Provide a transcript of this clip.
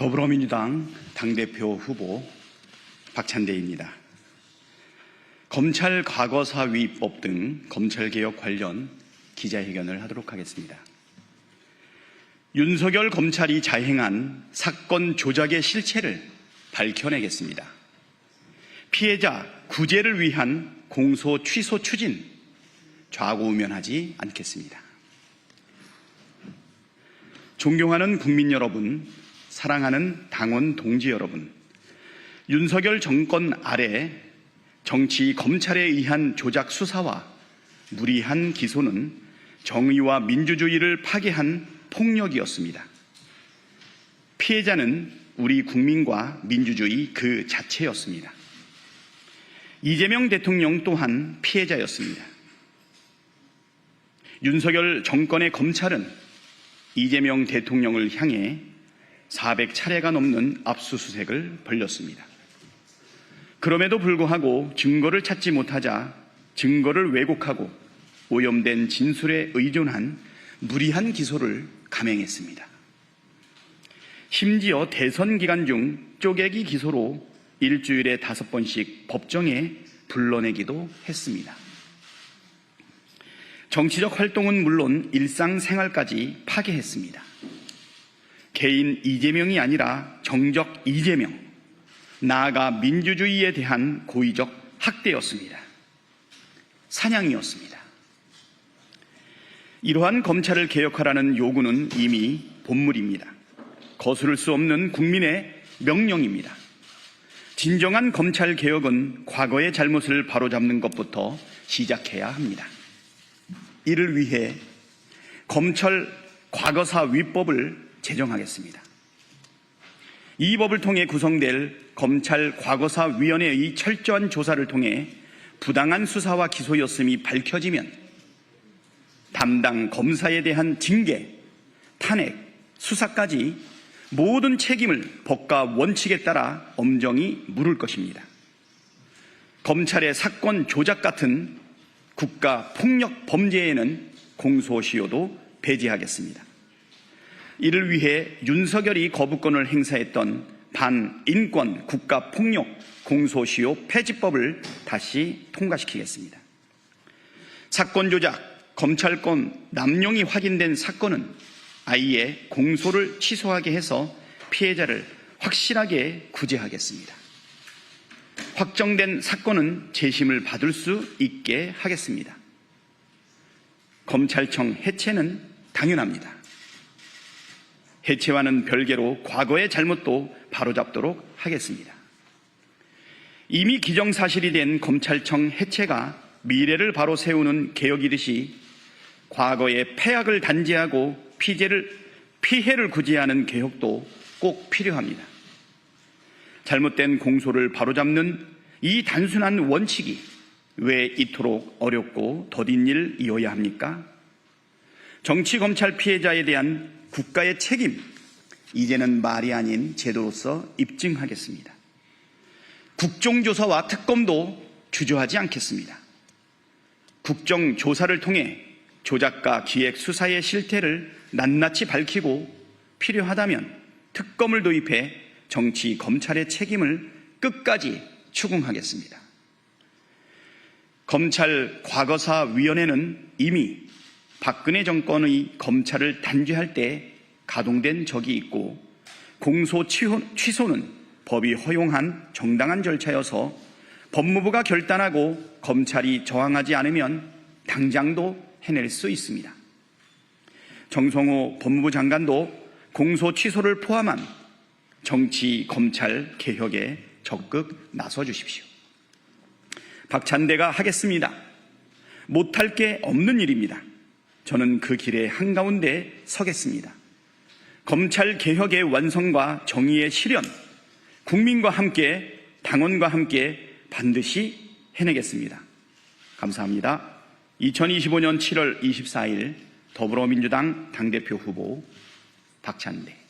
더불어민주당 당대표 후보 박찬대입니다. 검찰 과거사위법 등 검찰개혁 관련 기자회견을 하도록 하겠습니다. 윤석열 검찰이 자행한 사건 조작의 실체를 밝혀내겠습니다. 피해자 구제를 위한 공소 취소 추진 좌고우면하지 않겠습니다. 존경하는 국민 여러분, 사랑하는 당원 동지 여러분, 윤석열 정권 아래 정치 검찰에 의한 조작 수사와 무리한 기소는 정의와 민주주의를 파괴한 폭력이었습니다. 피해자는 우리 국민과 민주주의 그 자체였습니다. 이재명 대통령 또한 피해자였습니다. 윤석열 정권의 검찰은 이재명 대통령을 향해 400차례가 넘는 압수수색을 벌였습니다. 그럼에도 불구하고 증거를 찾지 못하자 증거를 왜곡하고 오염된 진술에 의존한 무리한 기소를 감행했습니다. 심지어 대선 기간 중 쪼개기 기소로 일주일에 5번씩 법정에 불러내기도 했습니다. 정치적 활동은 물론 일상생활까지 파괴했습니다. 개인 이재명이 아니라 정적 이재명, 나아가 민주주의에 대한 고의적 학대였습니다. 사냥이었습니다. 이러한 검찰을 개혁하라는 요구는 이미 본물입니다. 거스를 수 없는 국민의 명령입니다. 진정한 검찰 개혁은 과거의 잘못을 바로잡는 것부터 시작해야 합니다. 이를 위해 검찰 과거사위법을 제정하겠습니다. 이 법을 통해 구성될 검찰 과거사위원회의 철저한 조사를 통해 부당한 수사와 기소였음이 밝혀지면 담당 검사에 대한 징계, 탄핵, 수사까지 모든 책임을 법과 원칙에 따라 엄정히 물을 것입니다. 검찰의 사건 조작 같은 국가 폭력 범죄에는 공소시효도 배제하겠습니다. 이를 위해 윤석열이 거부권을 행사했던 반인권 국가폭력 공소시효 폐지법을 다시 통과시키겠습니다. 사건 조작, 검찰권 남용이 확인된 사건은 아예 공소를 취소하게 해서 피해자를 확실하게 구제하겠습니다. 확정된 사건은 재심을 받을 수 있게 하겠습니다. 검찰청 해체는 당연합니다. 해체와는 별개로 과거의 잘못도 바로잡도록 하겠습니다. 이미 기정사실이 된 검찰청 해체가 미래를 바로 세우는 개혁이듯이 과거의 폐악을 단죄하고 피해를 구제하는 개혁도 꼭 필요합니다. 잘못된 공소를 바로잡는 이 단순한 원칙이 왜 이토록 어렵고 더딘 일이어야 합니까? 정치검찰 피해자에 대한 국가의 책임, 이제는 말이 아닌 제도로서 입증하겠습니다. 국정조사와 특검도 주저하지 않겠습니다. 국정조사를 통해 조작과 기획 수사의 실태를 낱낱이 밝히고 필요하다면 특검을 도입해 정치 검찰의 책임을 끝까지 추궁하겠습니다. 검찰 과거사위원회는 이미 박근혜 정권의 검찰을 단죄할 때 가동된 적이 있고 공소 취소는 법이 허용한 정당한 절차여서 법무부가 결단하고 검찰이 저항하지 않으면 당장도 해낼 수 있습니다. 정성호 법무부 장관도 공소 취소를 포함한 정치 검찰 개혁에 적극 나서 주십시오. 박찬대가 하겠습니다. 못할 게 없는 일입니다. 저는 그 길의 한가운데 서겠습니다. 검찰 개혁의 완성과 정의의 실현, 국민과 함께, 당원과 함께 반드시 해내겠습니다. 감사합니다. 2025년 7월 24일 더불어민주당 당대표 후보 박찬대.